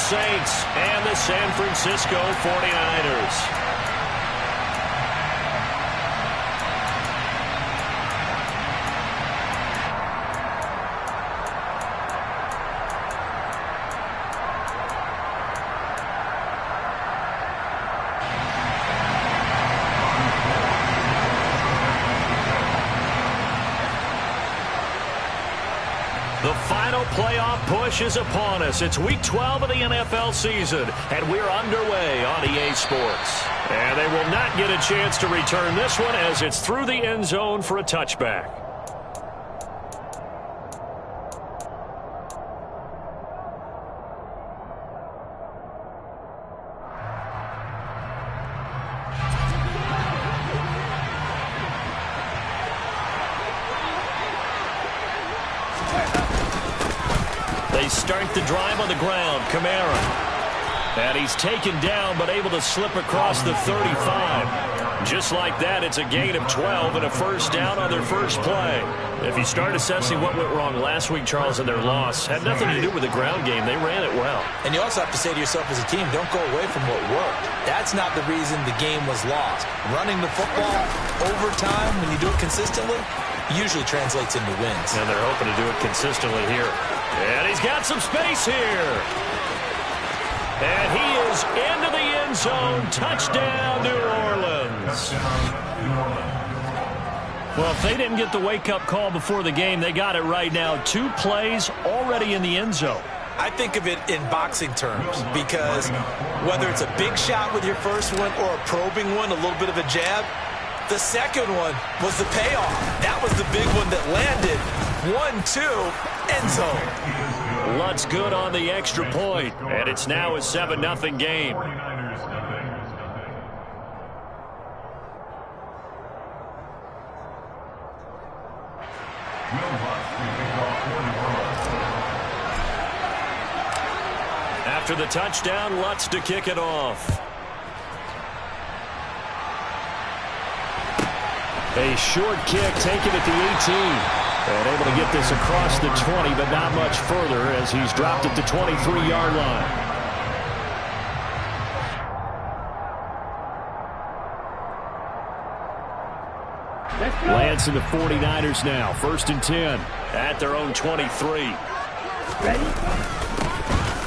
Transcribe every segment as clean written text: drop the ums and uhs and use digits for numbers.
Saints and the San Francisco 49ers. The final playoff push is upon us. It's Week 12 of the NFL season, and we're underway on EA Sports. And they will not get a chance to return this one as it's through the end zone for a touchback. They start the drive on the ground. Kamara. And he's taken down but able to slip across the 35. Just like that, it's a gain of 12 and a first down on their first play. If you start assessing what went wrong last week, Charles, in their loss, had nothing to do with the ground game. They ran it well. And you also have to say to yourself as a team, don't go away from what worked. That's not the reason the game was lost. Running the football over time, when you do it consistently, usually translates into wins. And they're hoping to do it consistently here. And he's got some space here. And he is into the end zone. Touchdown, New Orleans. Well, if they didn't get the wake-up call before the game, they got it right now. 2 plays already in the end zone. I think of it in boxing terms because whether it's a big shot with your first one or a probing one, a little bit of a jab, the second one was the payoff. That was the big one that landed. 1-2, end zone. Lutt's good on the extra point, and it's now a 7-0 game. After the touchdown, Lutz to kick it off. A short kick taken at the 18. And able to get this across the 20, but not much further as he's dropped it to 23-yard line. Lance and the 49ers now. 1st and 10 at their own 23. Ready?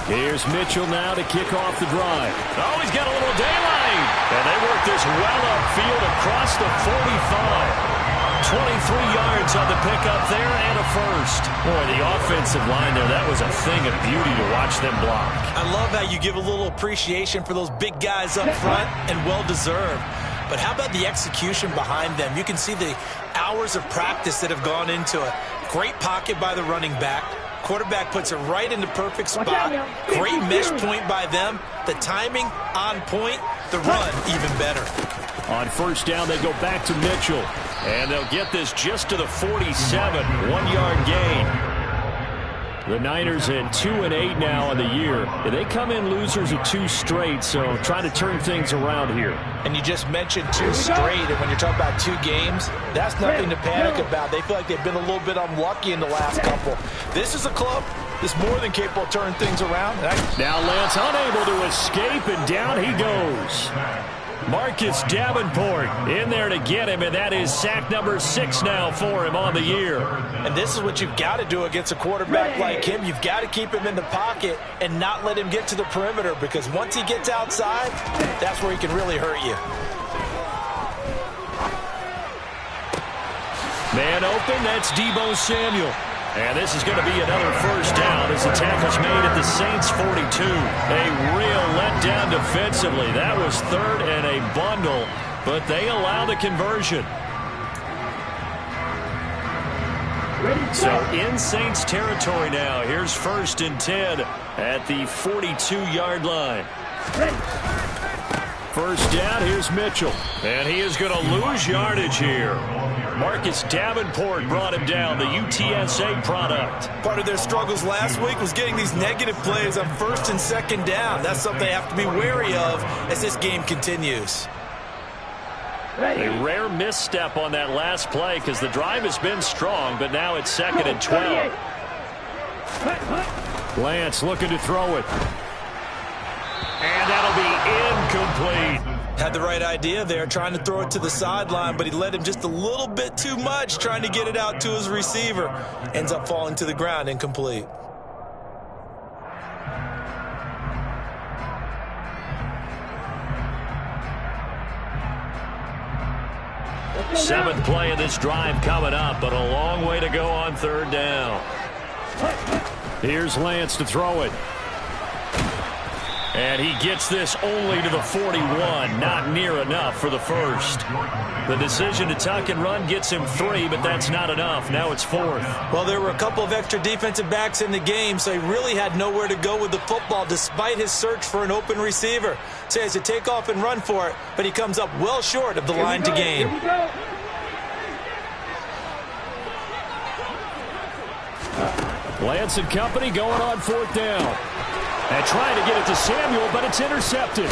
Here's Mitchell now to kick off the drive. Oh, he's got a little daylight. And they work this well upfield across the 45. 23 yards on the pickup there and a first. Boy, the offensive line there, that was a thing of beauty to watch them block. I love how you give a little appreciation for those big guys up front, and well-deserved. But how about the execution behind them? You can see the hours of practice that have gone into it. Great pocket by the running back. Quarterback puts it right in the perfect spot. Great mesh point by them. The timing on point. The run even better. On first down, they go back to Mitchell. And they'll get this just to the 47. 1-yard gain. The Niners at 2-8 now in the year. They come in losers of 2 straight, so try to turn things around here. And you just mentioned 2 straight, and when you're talking about 2 games, that's nothing to panic about. They feel like they've been a little bit unlucky in the last couple. This is a club that's more than capable of turning things around. Now Lance unable to escape, and down he goes. Marcus Davenport in there to get him, and that is sack number 6 now for him on the year. And this is what you've got to do against a quarterback like him. You've got to keep him in the pocket and not let him get to the perimeter, because once he gets outside, that's where he can really hurt you. Man open, that's Deebo Samuel. And this is going to be another first down as the tackle's made at the Saints 42. A real letdown defensively. That was 3rd and a bundle, but they allow the conversion. So in Saints territory now. Here's 1st and 10 at the 42-yard line. First down, here's Mitchell. And he is going to lose yardage here. Marcus Davenport brought him down, the UTSA product. Part of their struggles last week was getting these negative plays on 1st and 2nd down. That's something they have to be wary of as this game continues. A rare misstep on that last play because the drive has been strong, but now it's 2nd and 12. Lance looking to throw it. Had the right idea there, trying to throw it to the sideline, but he led him just a little bit too much, trying to get it out to his receiver. Ends up falling to the ground, incomplete. Seventh play of this drive coming up, but a long way to go on third down. Here's Lance to throw it. And he gets this only to the 41. Not near enough for the first. The decision to tuck and run gets him 3, but that's not enough. Now it's 4th. Well, there were a couple of extra defensive backs in the game, so he really had nowhere to go with the football despite his search for an open receiver. So he has to take off and run for it, but he comes up well short of the line to gain. Lance and company going on 4th down. And trying to get it to Samuel, but it's intercepted.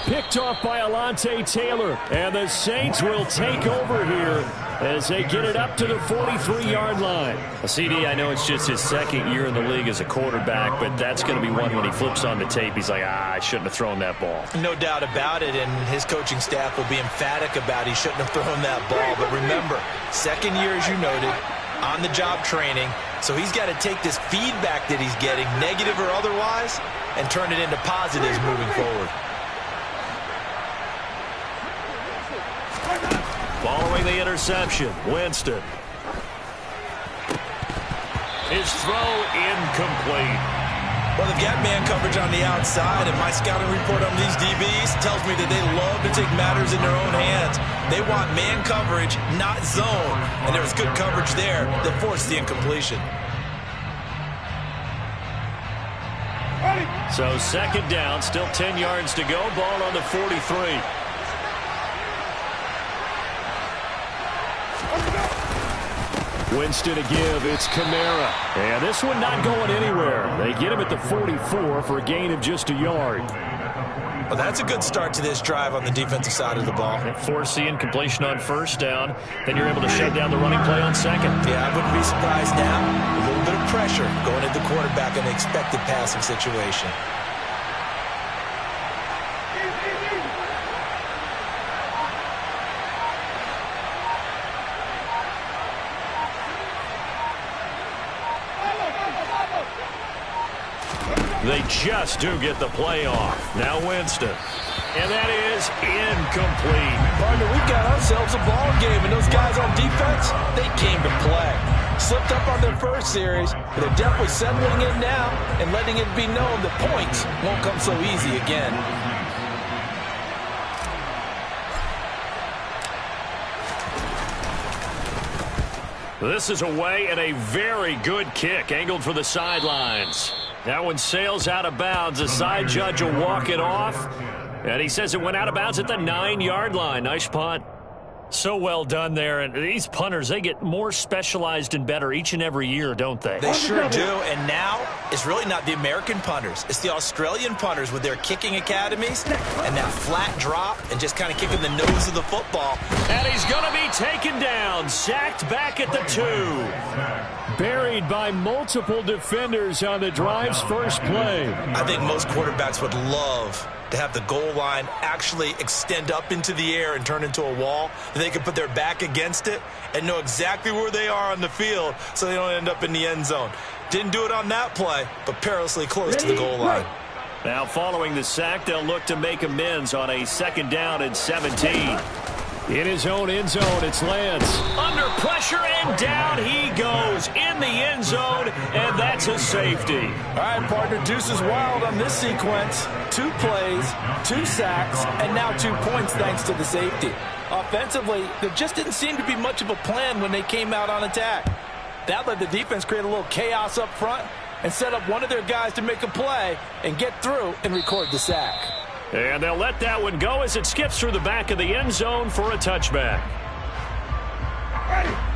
Picked off by Alontae Taylor. And the Saints will take over here as they get it up to the 43-yard line. CD, I know it's just his second year in the league as a quarterback, but that's going to be one when he flips on the tape. He's like, I shouldn't have thrown that ball. No doubt about it, and his coaching staff will be emphatic about he shouldn't have thrown that ball. But remember, second year, as you noted, on-the-job training. So he's got to take this feedback that he's getting, negative or otherwise, and turn it into positives moving forward. Following the interception, Winston. His throw incomplete. Well, they've got man coverage on the outside, and my scouting report on these DBs tells me that they love to take matters in their own hands. They want man coverage, not zone, and there was good coverage there that forced the incompletion. So second down, still 10 yards to go, ball on the 43. Winston to give, it's Kamara. And this one not going anywhere. They get him at the 44 for a gain of just a yard. Well, that's a good start to this drive on the defensive side of the ball. Force the incompletion on first down. Then you're able to shut down the running play on second. Yeah, I wouldn't be surprised now. A little bit of pressure going at the quarterback in the expected passing situation. They just do get the play off. Now Winston. And that is incomplete. Partner, we've got ourselves a ball game, and those guys on defense, they came to play. Slipped up on their first series, but they're definitely settling in now and letting it be known that points won't come so easy again. This is away and a very good kick, angled for the sidelines. That one sails out of bounds. The side judge will walk it off. And he says it went out of bounds at the 9-yard line. Nice punt. So well done there. And these punters, they get more specialized and better each and every year, don't they? They sure do. And now it's really not the American punters. It's the Australian punters with their kicking academies and that flat drop and just kind of kicking the nose of the football. And he's going to be taken down. Sacked back at the 2. Buried by multiple defenders on the drive's first play. I think most quarterbacks would love to have the goal line actually extend up into the air and turn into a wall. They can put their back against it and know exactly where they are on the field so they don't end up in the end zone. Didn't do it on that play, but perilously close to the goal line. Now following the sack, they'll look to make amends on a second down and 17. In his own end zone, it's Lance. Under pressure, and down he goes in the end zone, and that's a safety. All right, partner, deuce is wild on this sequence. 2 plays, 2 sacks, and now 2 points thanks to the safety. Offensively, there just didn't seem to be much of a plan when they came out on attack. That let the defense create a little chaos up front and set up one of their guys to make a play and get through and record the sack. And they'll let that one go as it skips through the back of the end zone for a touchback.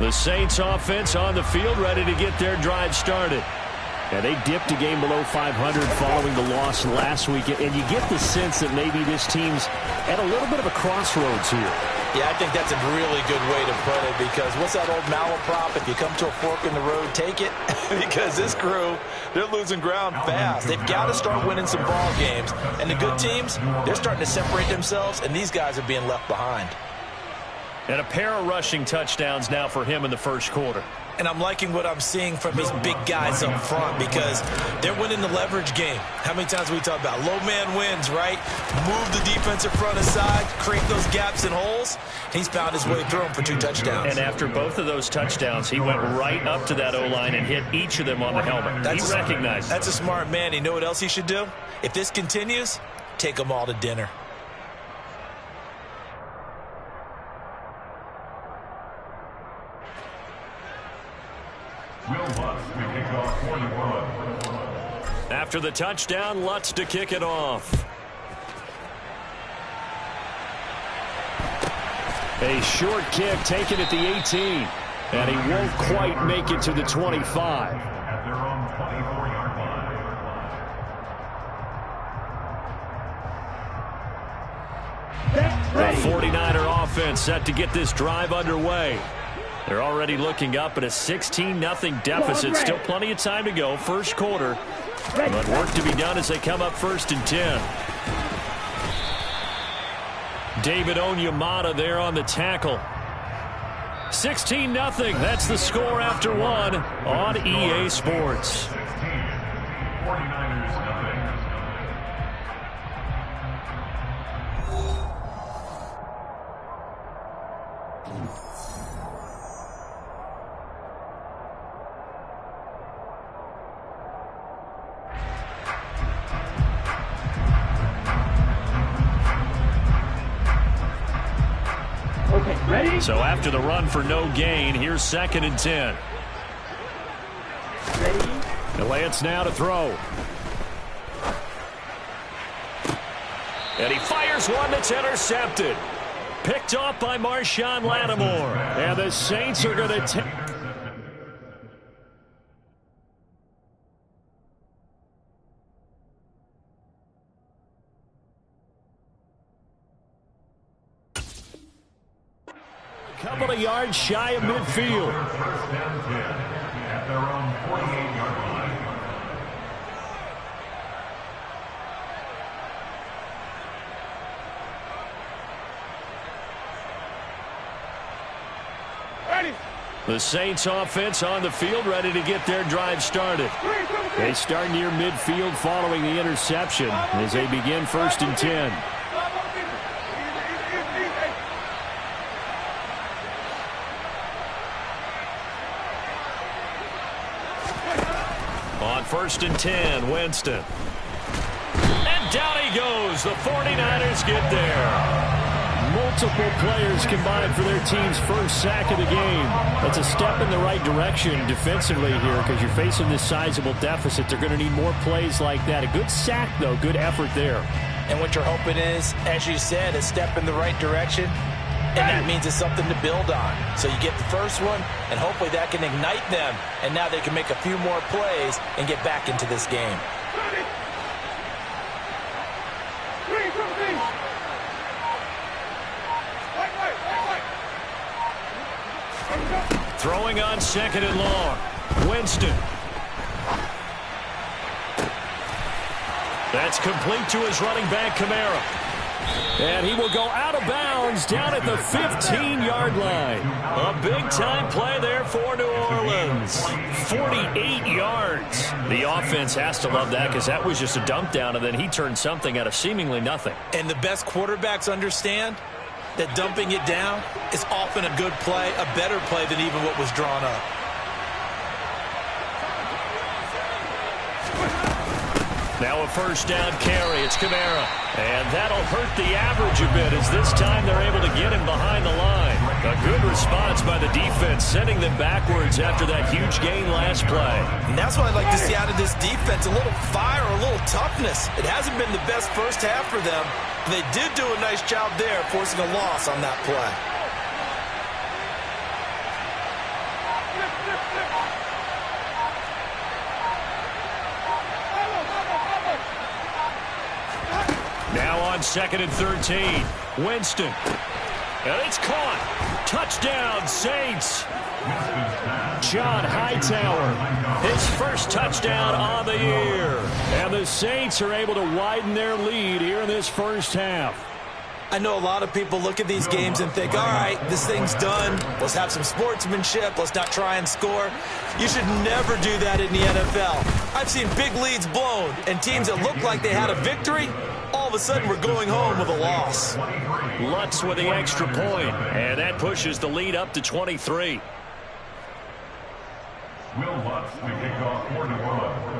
The Saints offense on the field ready to get their drive started. And they dipped a game below 500 following the loss last week. And you get the sense that maybe this team's at a little bit of a crossroads here. Yeah, I think that's a really good way to put it, because what's that old malaprop? If you come to a fork in the road, take it. Because this crew, they're losing ground fast. They've got to start winning some ball games. And the good teams, they're starting to separate themselves, and these guys are being left behind. And a pair of rushing touchdowns now for him in the first quarter. And I'm liking what I'm seeing from these big guys up front, because they're winning the leverage game. How many times we talk about low man wins, right? Move the defensive front aside, create those gaps and holes. He's found his way through them for 2 touchdowns. And after both of those touchdowns, he went right up to that O-line and hit each of them on the helmet. He recognized. That's a smart man. You know what else he should do? If this continues, take them all to dinner. After the touchdown, Lutz to kick it off. A short kick taken at the 18. And he won't quite make it to the 25. At their own 24-yard line. The 49er offense set to get this drive underway. They're already looking up at a 16-0 deficit. Still plenty of time to go. First quarter. But work to be done as they come up 1st and 10. David Onyemata there on the tackle. 16-0. That's the score after 1 on EA Sports. 49ers nothing. So after the run for no gain, here's 2nd and 10. The Lance now to throw. And he fires one that's intercepted. Picked off by Marshawn Lattimore. And the Saints are going to take... Couple of yards shy of midfield. First down 10 at their own 48-yard line. Ready. The Saints offense on the field, ready to get their drive started. They start near midfield following the interception as they begin 1st and 10. On 1st and 10, Winston. And down he goes. The 49ers get there. Multiple players combined for their team's first sack of the game. That's a step in the right direction defensively here, because you're facing this sizable deficit. They're going to need more plays like that. A good sack, though. Good effort there. And what you're hoping is, as you said, a step in the right direction. And that means it's something to build on. So you get the first one, and hopefully that can ignite them. And now they can make a few more plays and get back into this game. Throwing on 2nd and long. Winston. That's complete to his running back, Kamara. And he will go out of bounds down at the 15-yard line. A big-time play there for New Orleans. 48 yards. The offense has to love that, because that was just a dump down, and then he turned something out of seemingly nothing. And the best quarterbacks understand that dumping it down is often a good play, a better play than even what was drawn up. Now a first down carry. It's Kamara. And that'll hurt the average a bit, as this time they're able to get him behind the line. A good response by the defense, sending them backwards after that huge gain last play. And that's what I'd like to see out of this defense, a little fire, a little toughness. It hasn't been the best first half for them. They did do a nice job there, forcing a loss on that play. Now on 2nd and 13, Winston. And it's caught. Touchdown, Saints. John Hightower, his first touchdown on the year. And the Saints are able to widen their lead here in this first half. I know a lot of people look at these games and think, all right, this thing's done. Let's have some sportsmanship. Let's not try and score. You should never do that in the NFL. I've seen big leads blown, and teams that look like they had a victory, all of a sudden we're going home with a loss. Lutz with the extra point, and that pushes the lead up to 23. Will Lutz to kick off for New Orleans.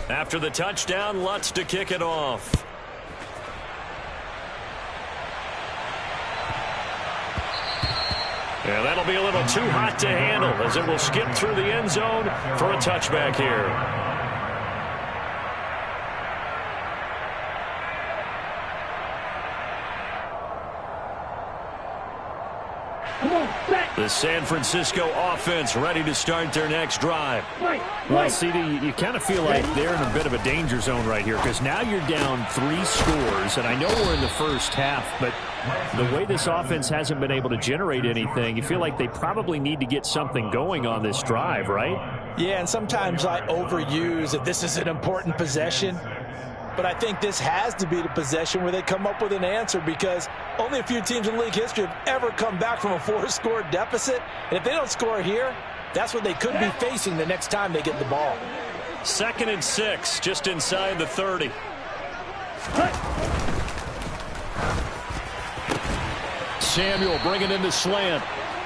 After the touchdown, Lutz to kick it off. And that'll be a little too hot to handle as it will skip through the end zone for a touchback here. The San Francisco offense ready to start their next drive. Well, CD, you kind of feel like they're in a bit of a danger zone right here because now you're down 3 scores, and I know we're in the first half, but the way this offense hasn't been able to generate anything, you feel like they probably need to get something going on this drive, right? Yeah, and sometimes I overuse that this is an important possession. But I think this has to be the possession where they come up with an answer because only a few teams in league history have ever come back from a 4-score deficit. And if they don't score here, that's what they could be facing the next time they get the ball. 2nd and 6, just inside the 30. Samuel bringing in the slant.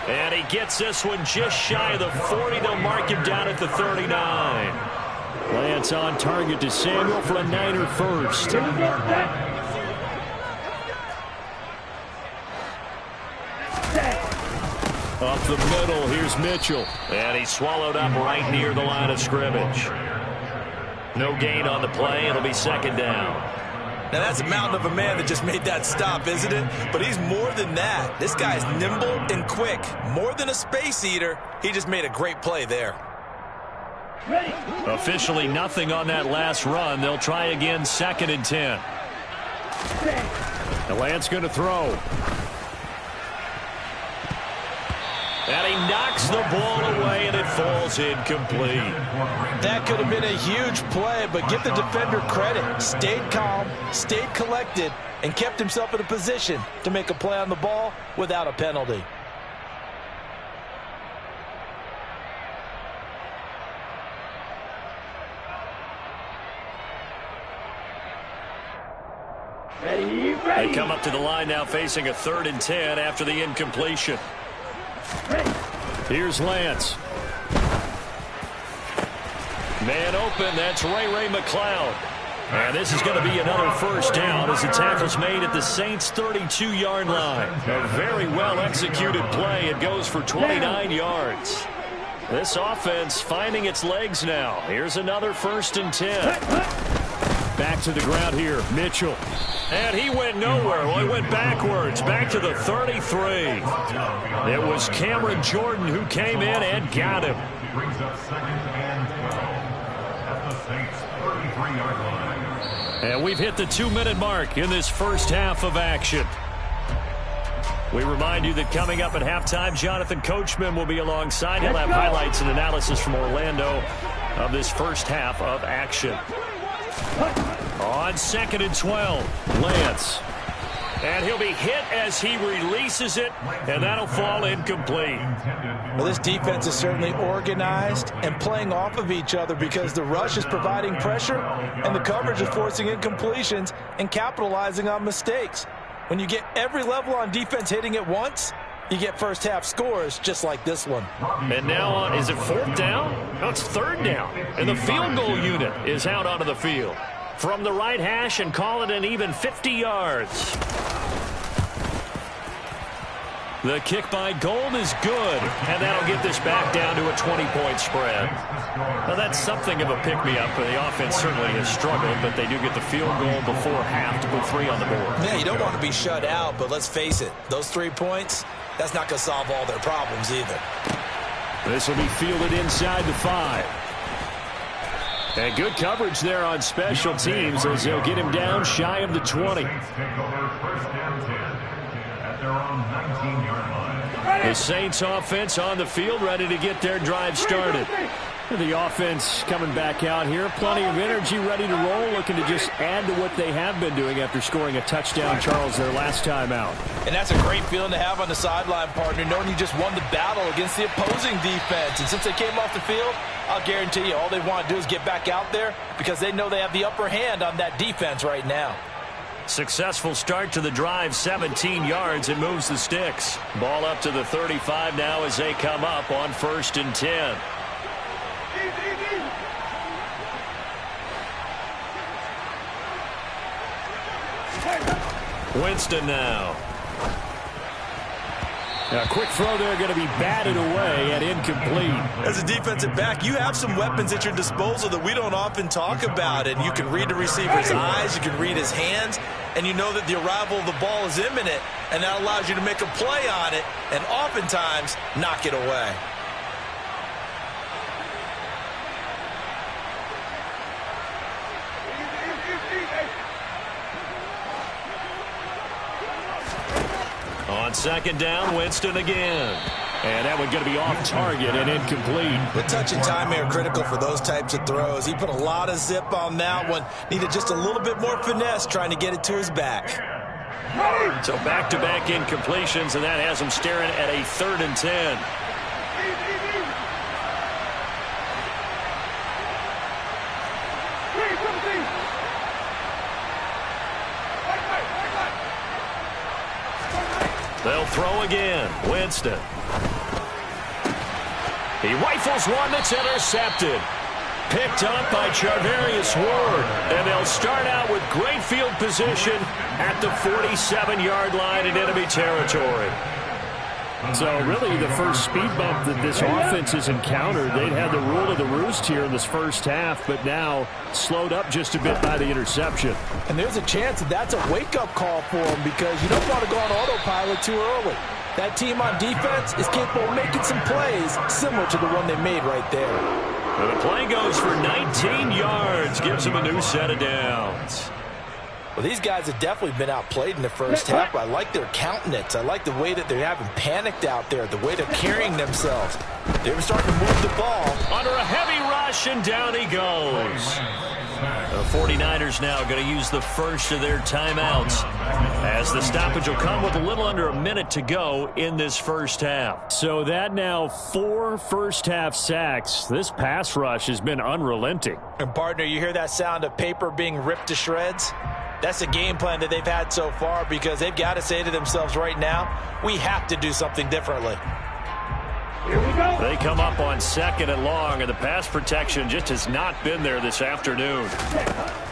And he gets this one just shy of the 40. They'll mark him down at the 39. Lance on target to Samuel for a Niner first. Up the middle, here's Mitchell. And he's swallowed up right near the line of scrimmage. No gain on the play. It'll be 2nd down. Now that's a mountain of a man that just made that stop, isn't it? But he's more than that. This guy's nimble and quick. More than a space eater. He just made a great play there. Officially nothing on that last run. They'll try again, 2nd and 10. The Lance going to throw. And he knocks the ball away, and it falls incomplete. That could have been a huge play, but give the defender credit. Stayed calm, stayed collected, and kept himself in a position to make a play on the ball without a penalty. They come up to the line now facing a 3rd and 10 after the incompletion. Here's Lance. Man open, that's Ray McLeod. And this is going to be another first down as the tackle's made at the Saints' 32-yard line. A very well-executed play. It goes for 29 yards. This offense finding its legs now. Here's another 1st and 10. Back to the ground here, Mitchell. And he went nowhere. Well, he went backwards, back to the 33. It was Cameron Jordan who came in and got him. Brings up 2nd and 12 at the Saints' 33-yard line. And we've hit the 2-minute mark in this first half of action. We remind you that coming up at halftime, Jonathan Coachman will be alongside. He'll have highlights and analysis from Orlando of this first half of action. On 2nd and 12, Lance. And he'll be hit as he releases it, and that'll fall incomplete. Well, this defense is certainly organized and playing off of each other because the rush is providing pressure and the coverage is forcing incompletions and capitalizing on mistakes. When you get every level on defense hitting at once, you get first half scores just like this one. And now, is it 4th down? No, it's 3rd down. And the field goal unit is out onto the field. From the right hash and call it an even 50 yards. The kick by Gold is good, and that'll get this back down to a 20-point spread. Now, that's something of a pick-me-up. The offense certainly has struggled, but they do get the field goal before half to put 3 on the board. Yeah, you don't want to be shut out, but let's face it, those 3 points, that's not going to solve all their problems either. This will be fielded inside the 5. And good coverage there on special teams as they'll get him down shy of the 20. Saints take over first down 10 at their own 19-yard line. The Saints offense on the field, ready to get their drive started. The offense coming back out here. Plenty of energy, ready to roll, looking to just add to what they have been doing after scoring a touchdown, Charles, their last time out. And that's a great feeling to have on the sideline, partner, knowing you just won the battle against the opposing defense. And since they came off the field, I'll guarantee you all they want to do is get back out there because they know they have the upper hand on that defense right now. Successful start to the drive, 17 yards. It moves the sticks. Ball up to the 35 now as they come up on 1st and 10. Winston now. A quick throw there going to be batted away and incomplete. As a defensive back, you have some weapons at your disposal that we don't often talk about. And you can read the receiver's eyes, you can read his hands, and you know that the arrival of the ball is imminent, and that allows you to make a play on it and oftentimes knock it away. On 2nd down, Winston again. And that one going to be off target and incomplete. The touch and timing are critical for those types of throws. He put a lot of zip on that one. Needed just a little bit more finesse trying to get it to his back. So back-to-back incompletions, and that has him staring at a 3rd and 10. They'll throw again. Winston. He rifles one that's intercepted. Picked up by Charvarius Ward. And they'll start out with great field position at the 47-yard line in enemy territory. So really the first speed bump that this offense has encountered, they'd had the rule of the roost here in this first half, but now slowed up just a bit by the interception. And there's a chance that that's a wake-up call for him because you don't want to go on autopilot too early. That team on defense is capable of making some plays similar to the one they made right there. And the play goes for 19 yards, gives them a new set of downs. Well, these guys have definitely been outplayed in the first half. I like their countenance. I like the way that they're having panicked out there, the way they're carrying themselves. They're starting to move the ball. Under a heavy rush, and down he goes. The 49ers now going to use the first of their timeouts as the stoppage will come with a little under a minute to go in this first half. So that now 4 first-half sacks. This pass rush has been unrelenting. And, partner, you hear that sound of paper being ripped to shreds? That's the game plan that they've had so far because they've got to say to themselves right now, we have to do something differently. Here we go. They come up on 2nd and long, and the pass protection just has not been there this afternoon.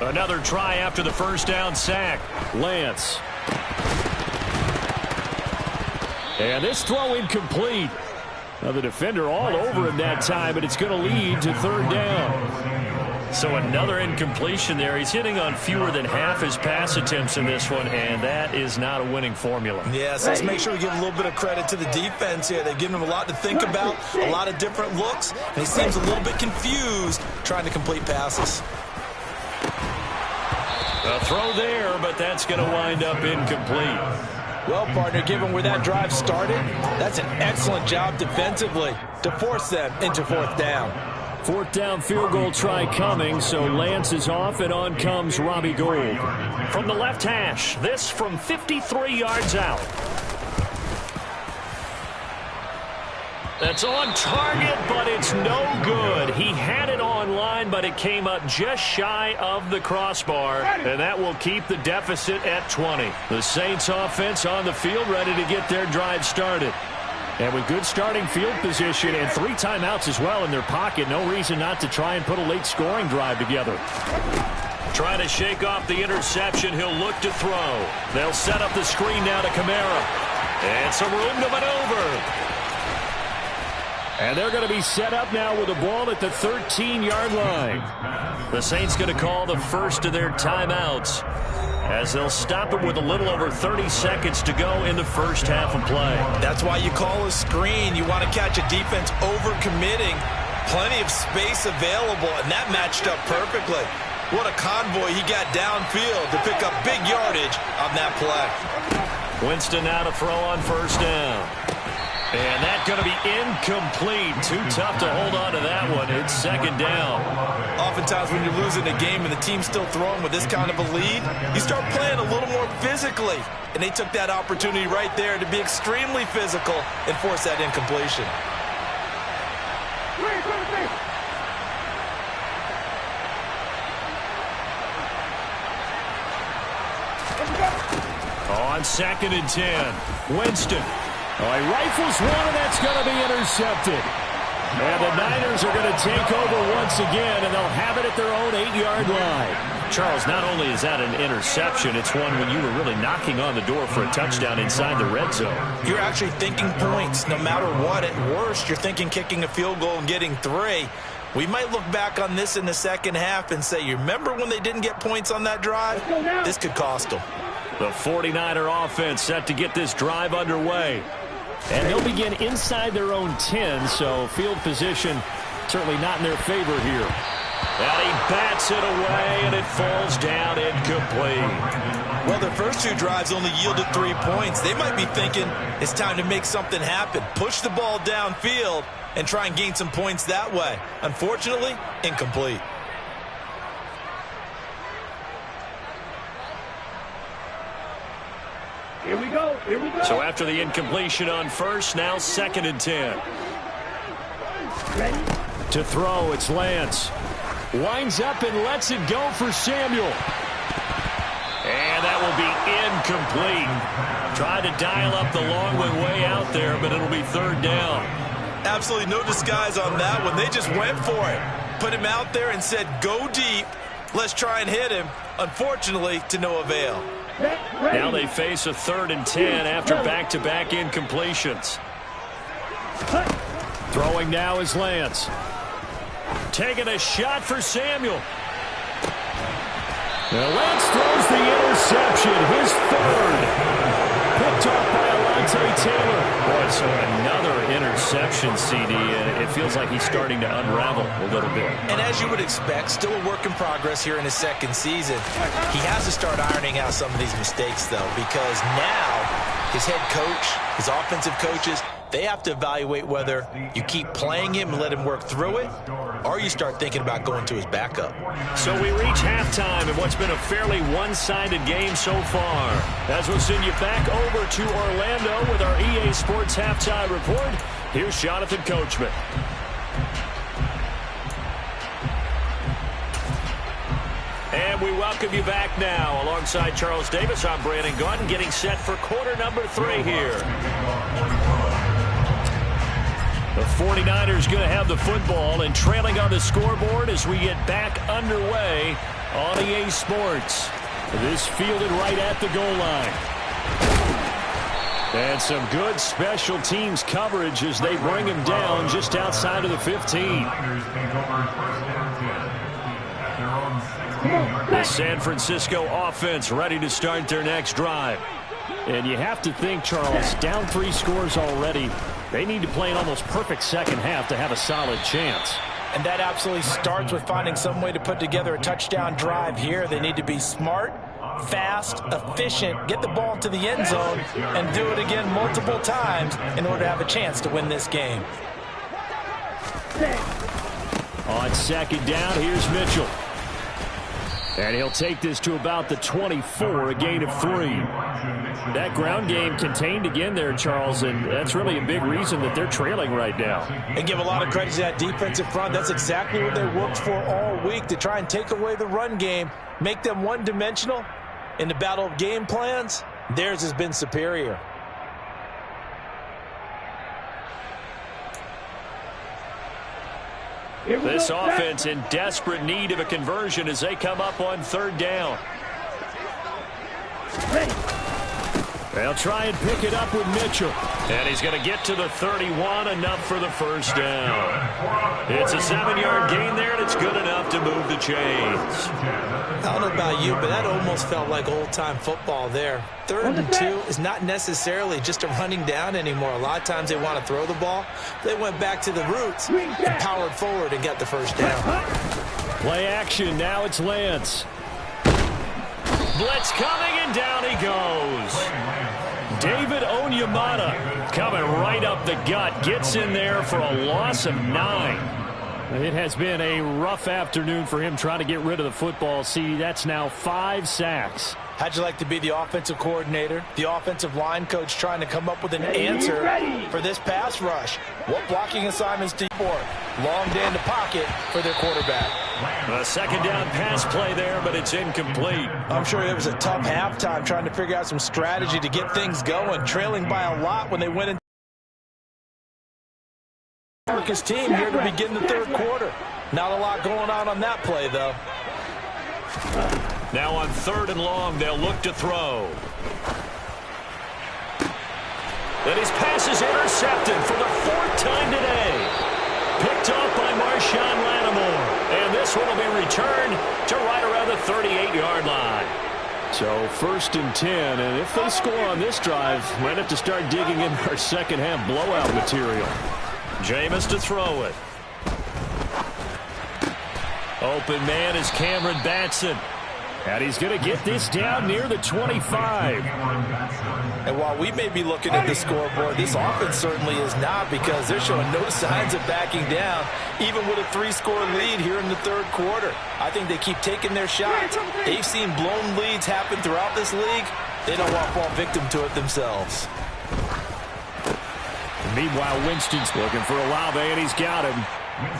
Another try after the first down sack. Lance. And this throw incomplete. Now the defender all over him that time, but it's going to lead to 3rd down. So another incompletion there. He's hitting on fewer than half his pass attempts in this one, and that is not a winning formula. Yes, let's make sure we give a little bit of credit to the defense here. They've given him a lot to think about, a lot of different looks, and he seems a little bit confused trying to complete passes. A throw there, but that's going to wind up incomplete. Well, partner, given where that drive started, that's an excellent job defensively to force them into 4th down. 4th down field goal try coming, so Lance is off, and on comes Robbie Gould. From the left hash, this from 53 yards out. That's on target, but it's no good. He had it on line, but it came up just shy of the crossbar, and that will keep the deficit at 20. The Saints offense on the field ready to get their drive started. And with good starting field position and 3 timeouts as well in their pocket, no reason not to try and put a late scoring drive together. Trying to shake off the interception, he'll look to throw. They'll set up the screen now to Kamara. And some room to maneuver. And they're going to be set up now with a ball at the 13-yard line. The Saints going to call the first of their timeouts as they'll stop it with a little over 30 seconds to go in the first half of play. That's why you call a screen. You want to catch a defense overcommitting Plenty of space available, and that matched up perfectly. What a convoy he got downfield to pick up big yardage on that play. Winston now to throw on first down. And that's going to be incomplete. Too tough to hold on to that one. It's second down. Oftentimes when you're losing a game and the team's still throwing with this kind of a lead, you start playing a little more physically. And they took that opportunity right there to be extremely physical and force that incompletion. On 2nd and 10, Winston. Oh, he rifles one, and that's going to be intercepted. And the Niners are going to take over once again, and they'll have it at their own 8-yard line. Charles, not only is that an interception, it's one when you were really knocking on the door for a touchdown inside the red zone. You're actually thinking points no matter what. At worst, you're thinking kicking a field goal and getting 3. We might look back on this in the second half and say, you remember when they didn't get points on that drive? This could cost them. The 49er offense set to get this drive underway. And they'll begin inside their own 10, so field position certainly not in their favor here. And he bats it away, and it falls down incomplete. Well, their first 2 drives only yielded 3 points. They might be thinking it's time to make something happen. Push the ball downfield and try and gain some points that way. Unfortunately, incomplete. Here we go. Here we go. So after the incompletion on first, now 2nd and 10. Ready? To throw, it's Lance. Winds up and lets it go for Samuel. And that will be incomplete. Tried to dial up the long way out there, but it'll be 3rd down. Absolutely no disguise on that one. They just went for it. Put him out there and said, go deep. Let's try and hit him. Unfortunately, to no avail. Now they face a 3rd and 10 after back-to-back incompletions. Throwing now is Lance. Taking a shot for Samuel. Now Lance throws the interception, his 3rd. Picked off by Alontae Taylor. Boy, so another interception, CD, and it feels like he's starting to unravel a little bit. And as you would expect, still a work in progress here in his 2nd season. He has to start ironing out some of these mistakes, though, because now his head coach, his offensive coaches, they have to evaluate whether you keep playing him and let him work through it, or you start thinking about going to his backup. So we reach halftime in what's been a fairly one-sided game so far. As we'll send you back over to Orlando with our EA Sports Halftime Report, here's Jonathan Coachman. And we welcome you back now. Alongside Charles Davis, I'm Brandon Gaudin, getting set for quarter number 3 here. The 49ers going to have the football and trailing on the scoreboard as we get back underway on EA Sports. This fielded right at the goal line. And some good special teams coverage as they bring him down just outside of the 15. The San Francisco offense ready to start their next drive. And you have to think, Charles, down 3 scores already. They need to play an almost perfect second half to have a solid chance. And that absolutely starts with finding some way to put together a touchdown drive here. They need to be smart, fast, efficient, get the ball to the end zone, and do it again multiple times in order to have a chance to win this game. On 2nd down, here's Mitchell. And he'll take this to about the 24, a gain of 3. That ground game contained again there, Charles, and that's really a big reason that they're trailing right now. And give a lot of credit to that defensive front. That's exactly what they worked for all week, to try and take away the run game, make them one-dimensional. In the battle of game plans, theirs has been superior. This offense in desperate need of a conversion as they come up on 3rd down. They'll try and pick it up with Mitchell. And he's going to get to the 31, enough for the first down. It's a 7-yard gain there, and it's good enough to move the the chains. I don't know about you, but that almost felt like old-time football there. 3rd and 2 is not necessarily just a running down anymore. A lot of times they want to throw the ball. They went back to the roots and powered forward and got the first down. Play action. Now it's Lance. Blitz coming, and down he goes. David Onyemata coming right up the gut. Gets in there for a loss of 9. It has been a rough afternoon for him trying to get rid of the football. See, that's now 5 sacks. How'd you like to be the offensive coordinator, the offensive line coach trying to come up with an answer for this pass rush? What blocking assignments do you for? Long day in the pocket for their quarterback. A second down pass play there, but it's incomplete. I'm sure it was a tough halftime trying to figure out some strategy to get things going, trailing by a lot when they went into Marcus' team here to begin the 3rd quarter. Not a lot going on that play, though. Now on 3rd and long, they'll look to throw. And his pass is intercepted for the 4th time today. Picked off by Marshawn Lattimore. And this one will be returned to right around the 38-yard line. So 1st and 10, and if they score on this drive, might have to start digging in our second half blowout material. Jameis to throw it. Open man is Cameron Batson. And he's going to get this down near the 25. And while we may be looking at the scoreboard, this offense certainly is not, because they're showing no signs of backing down, even with a 3-score lead here in the 3rd quarter. I think they keep taking their shots. They've seen blown leads happen throughout this league. They don't want to fall victim to it themselves. Meanwhile, Winston's looking for Olave, and he's got him.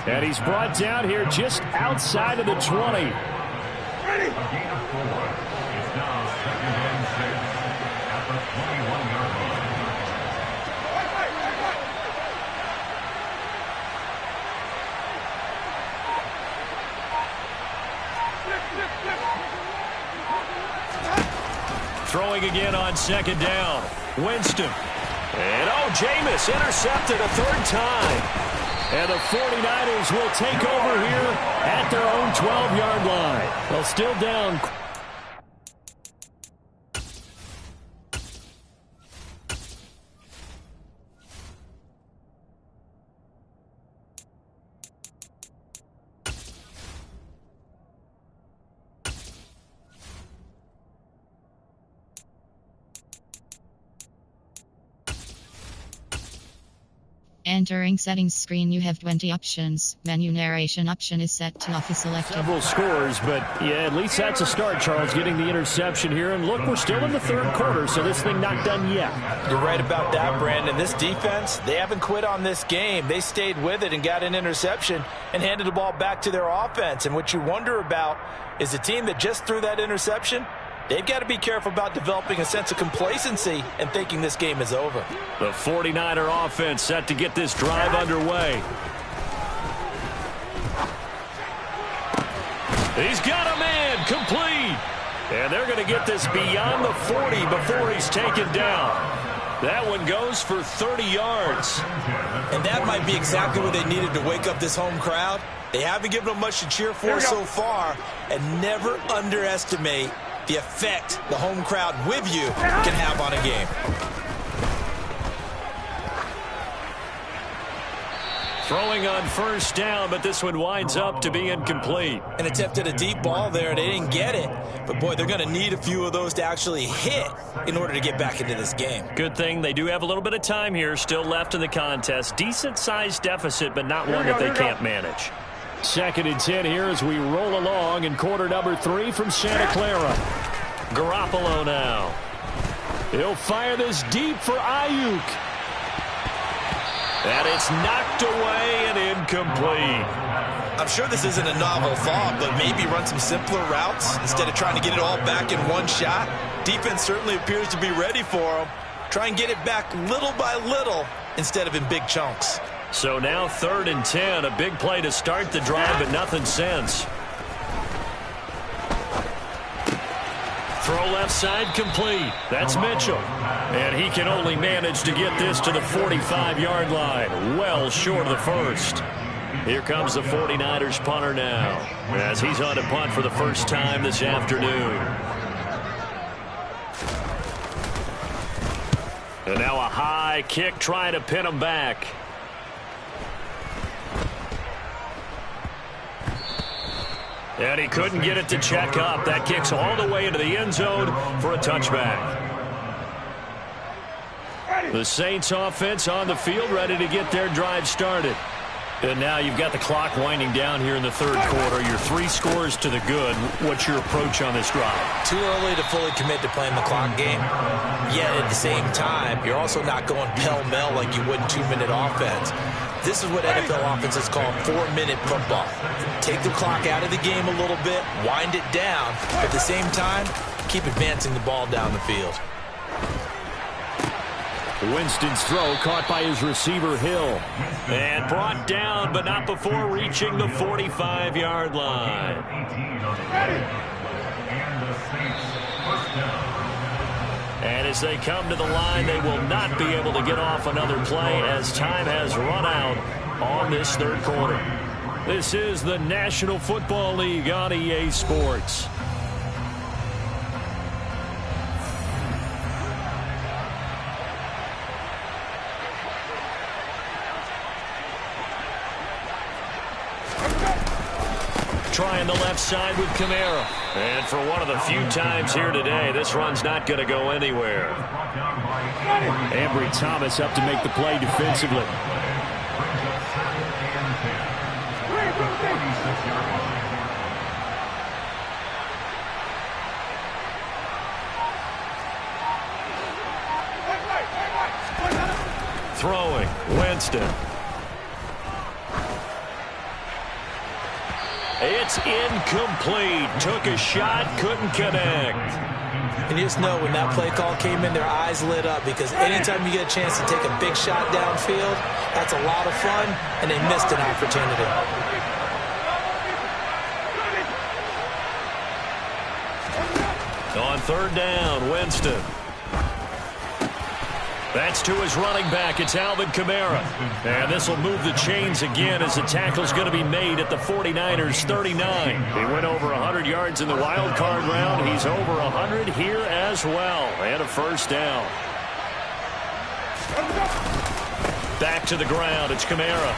And he's brought down here just outside of the 20. A gain of 4. It's now 2nd and 6 at the 21-yard line. Throwing again on 2nd down. Winston. And Jameis intercepted a 3rd time. And the 49ers will take over here at their own 12-yard line. Well, still down. Entering settings screen, you have 20 options. Menu narration option is set to off is selected. Several scores, but yeah, at least that's a start, Charles, getting the interception here. And look, we're still in the 3rd quarter, so this thing not done yet. You're right about that, Brandon. This defense, they haven't quit on this game. They stayed with it and got an interception and handed the ball back to their offense. And what you wonder about is the team that just threw that interception, they've got to be careful about developing a sense of complacency and thinking this game is over. The 49er offense set to get this drive underway. He's got a man complete. And they're going to get this beyond the 40 before he's taken down. That one goes for 30 yards. And that might be exactly what they needed to wake up this home crowd. They haven't given them much to cheer for so far. And never underestimate the effect the home crowd with you can have on a game. Throwing on 1st down, but this one winds up to be incomplete. An attempt at a deep ball there. They didn't get it. But, boy, they're going to need a few of those to actually hit in order to get back into this game. Good thing they do have a little bit of time here still left in the contest. Decent-sized deficit, but not one that they can't manage. 2nd and 10 here as we roll along in quarter number 3 from Santa Clara. Garoppolo now. He'll fire this deep for Ayuk. And it's knocked away and incomplete. I'm sure this isn't a novel thought, but maybe run some simpler routes instead of trying to get it all back in one shot. Defense certainly appears to be ready for them. Try and get it back little by little instead of in big chunks. So now 3rd and 10, a big play to start the drive, but nothing since. Throw left side complete. That's Mitchell. And he can only manage to get this to the 45-yard line. Well short of the 1st. Here comes the 49ers punter now, as he's on to punt for the first time this afternoon. And now a high kick trying to pin him back. And he couldn't get it to check up. That kicks all the way into the end zone for a touchback. The Saints offense on the field, ready to get their drive started. And now you've got the clock winding down here in the third quarter. Your 3 scores to the good. What's your approach on this drive? Too early to fully commit to playing the clock game. Yet at the same time, you're also not going pell-mell like you would in 2-minute offense. This is what NFL offenses call 4-minute football. Take the clock out of the game a little bit, wind it down, but at the same time, keep advancing the ball down the field. Winston's throw caught by his receiver, Hill. And brought down, but not before reaching the 45-yard line. And as they come to the line, they will not be able to get off another play as time has run out on this third quarter. This is the National Football League on EA Sports. Trying the left side with Kamara. And for one of the few times here today, this run's not going to go anywhere. Ambry Thomas up to make the play defensively. Throwing, Winston. It's incomplete. Took a shot, couldn't connect. And you just know when that play call came in, their eyes lit up, because anytime you get a chance to take a big shot downfield, that's a lot of fun, and they missed an opportunity. On third down, Winston. That's to his running back. It's Alvin Kamara. And this will move the chains again as the tackle's going to be made at the 49ers' 39. He went over 100 yards in the wild card round. He's over 100 here as well. And a first down. Back to the ground. It's Kamara.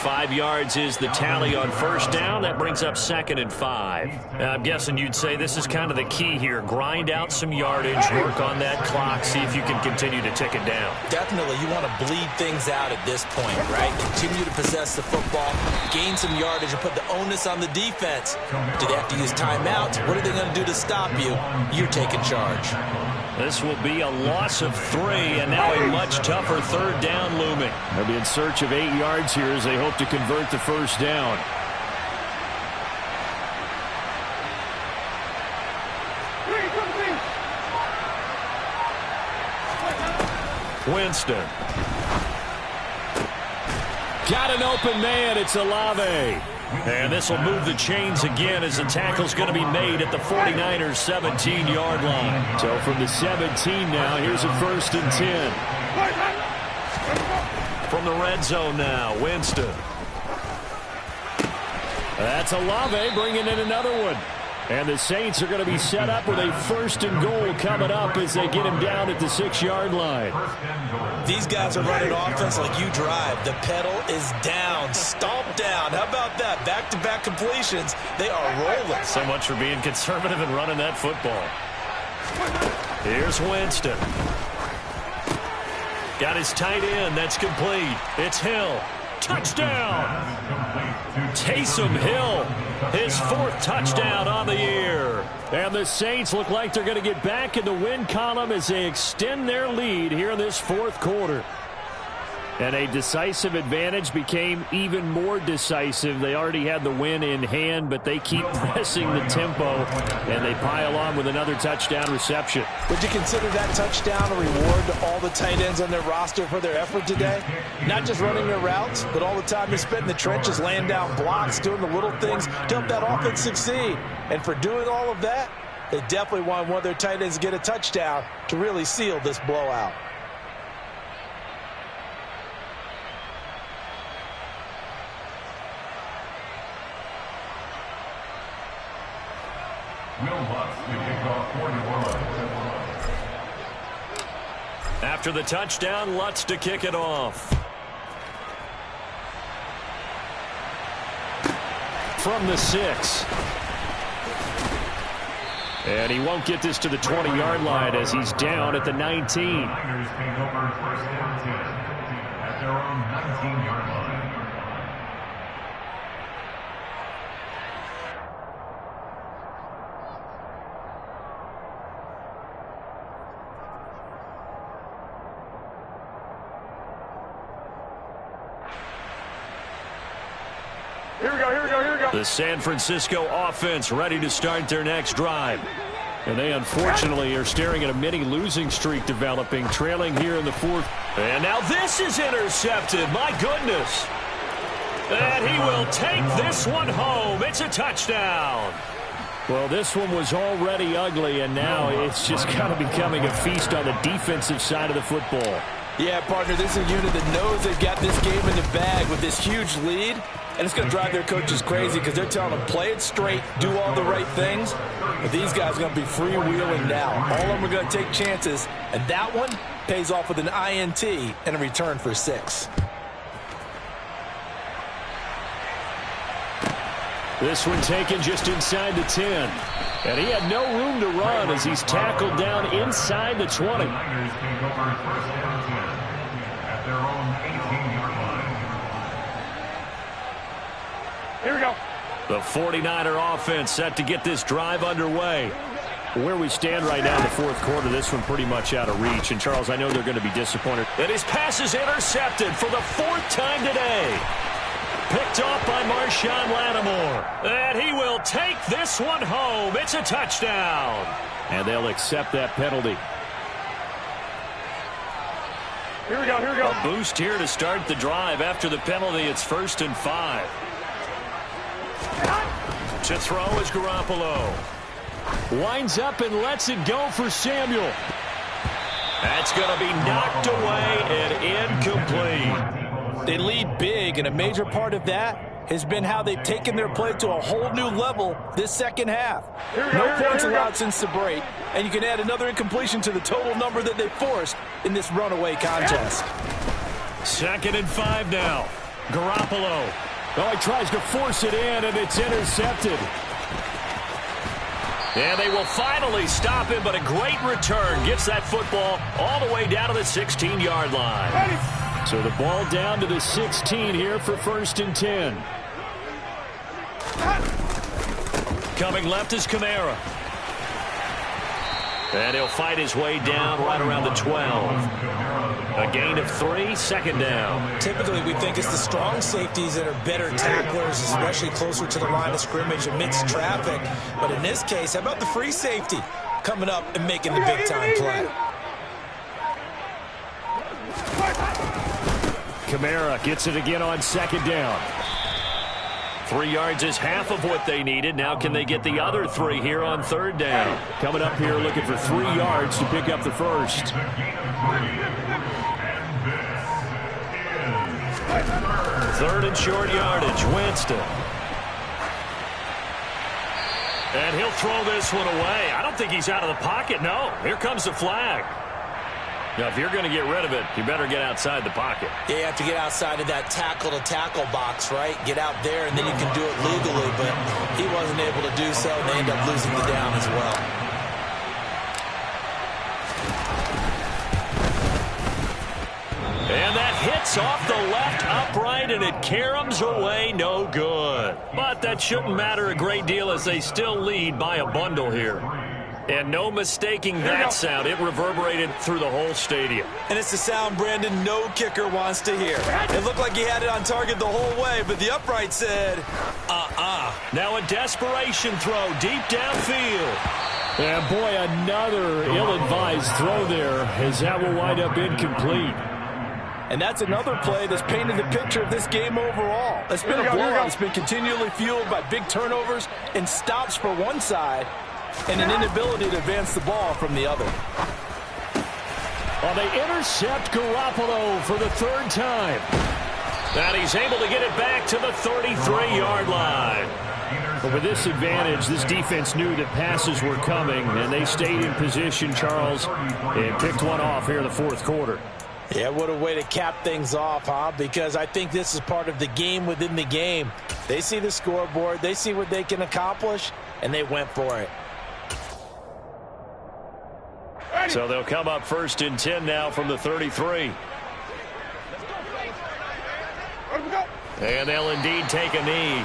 5 yards is the tally on first down. That brings up 2nd and 5. I'm guessing you'd say this is kind of the key here. Grind out some yardage, work on that clock, see if you can continue to tick it down. Definitely. You want to bleed things out at this point, right? Continue to possess the football, gain some yardage, and put the onus on the defense. Do they have to use timeouts? What are they going to do to stop you? You're taking charge. This will be a loss of 3, and now a much tougher third down looming. They'll be in search of 8 yards here as they hope to convert the first down. Winston. Got an open man. It's Olave. And this will move the chains again as the tackle's going to be made at the 49ers' 17-yard line. So from the 17 now, here's a 1st and 10. From the red zone now, Winston. That's Olave bringing in another one. And the Saints are going to be set up with a 1st and goal coming up as they get him down at the 6-yard line. These guys are running offense like you drive. The pedal is down, stomp down. How about that? Back-to-back completions. They are rolling. So much for being conservative and running that football. Here's Winston. Got his tight end. That's complete. It's Hill. Touchdown! Taysom Hill, his 4th touchdown on the year. And the Saints look like they're going to get back in the win column as they extend their lead here in this 4th quarter. And a decisive advantage became even more decisive. They already had the win in hand, but they keep pressing the tempo, and they pile on with another touchdown reception. Would you consider that touchdown a reward to all the tight ends on their roster for their effort today? Not just running their routes, but all the time they spent in the trenches, laying down blocks, doing the little things to help that offense succeed. And for doing all of that, they definitely want one of their tight ends to get a touchdown to really seal this blowout. Will Lutz to kick off for New Orleans. After the touchdown, Lutz to kick it off. From the 6. And he won't get this to the 20-yard line as he's down at the 19. Niners take over first down 10 at their own 19-yard line. Here we go, here we go, here we go. The San Francisco offense ready to start their next drive. And they unfortunately are staring at a mini losing streak developing, trailing here in the 4th. And now this is intercepted. My goodness. And he will take this one home. It's a touchdown. Well, this one was already ugly, and now it's just kind of becoming a feast on the defensive side of the football. Yeah, partner, this is a unit that knows they've got this game in the bag with this huge lead, and it's going to drive their coaches crazy because they're telling them, play it straight, do all the right things. But these guys are going to be freewheeling now. All of them are going to take chances, and that one pays off with an INT and a return for 6. This one taken just inside the 10. And he had no room to run as he's tackled down inside the 20. Niners take over first down 10 at their own 18-yard line. Here we go. The 49er offense set to get this drive underway. Where we stand right now in the 4th quarter, this one pretty much out of reach. And, Charles, I know they're going to be disappointed. And his pass is intercepted for the 4th time today. Picked off by Marshawn Lattimore. And he will take this one home. It's a touchdown. And they'll accept that penalty. Here we go, here we go. A boost here to start the drive. After the penalty, it's 1st and 5. To throw is Garoppolo. Winds up and lets it go for Samuel. That's going to be knocked away and incomplete. They lead big, and a major part of that has been how they've taken their play to a whole new level this second half. No points allowed since the break, and you can add another incompletion to the total number that they forced in this runaway contest. 2nd and 5 now. Garoppolo. Oh, he tries to force it in, and it's intercepted. And they will finally stop him, but a great return gets that football all the way down to the 16-yard line. So the ball down to the 16 here for 1st and 10. Coming left is Kamara. And he'll fight his way down right around the 12. A gain of 3, 2nd down. Typically, we think it's the strong safeties that are better tacklers, especially closer to the line of scrimmage amidst traffic. But in this case, how about the free safety coming up and making the big-time play? Kamara gets it again on 2nd down. 3 yards is half of what they needed. Now can they get the other 3 here on 3rd down? Coming up here looking for 3 yards to pick up the 1st. 3rd and short yardage. Winston. And he'll throw this one away. I don't think he's out of the pocket. No, here comes the flag. Now, if you're going to get rid of it, you better get outside the pocket. Yeah, you have to get outside of that tackle-to-tackle box, right? Get out there, and then you can do it legally. But he wasn't able to do so, and they end up losing the down as well. And that hits off the left upright, and it caroms away, no good. But that shouldn't matter a great deal as they still lead by a bundle here. And no mistaking that sound. It reverberated through the whole stadium. And it's the sound, Brandon, no kicker wants to hear. It looked like he had it on target the whole way, but the upright said, Now a desperation throw deep downfield. And boy, another ill-advised throw there as that will wind up incomplete. And that's another play that's painted the picture of this game overall. It's been a blowout. It's been continually fueled by big turnovers and stops for one side and an inability to advance the ball from the other. Well, they intercept Garoppolo for the 3rd time. And he's able to get it back to the 33-yard line. But with this advantage, this defense knew that passes were coming, and they stayed in position, Charles, and picked one off here in the fourth quarter. Yeah, what a way to cap things off, huh? Because I think this is part of the game within the game. They see the scoreboard, they see what they can accomplish, and they went for it. So they'll come up 1st and 10 now from the 33. And they'll indeed take a knee.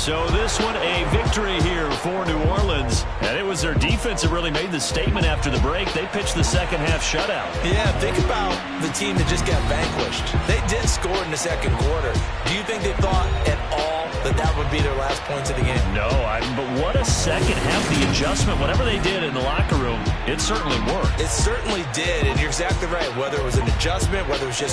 So this one a victory here for New Orleans. And it was their defense that really made the statement after the break. They pitched the second half shutout. Yeah, think about the team that just got vanquished. They did score in the second quarter. Do you think they thought at all that that would be their last points of the game? No, but what a second half. The adjustment, whatever they did in the locker room, it certainly worked. It certainly did, and you're exactly right. Whether it was an adjustment, whether it was just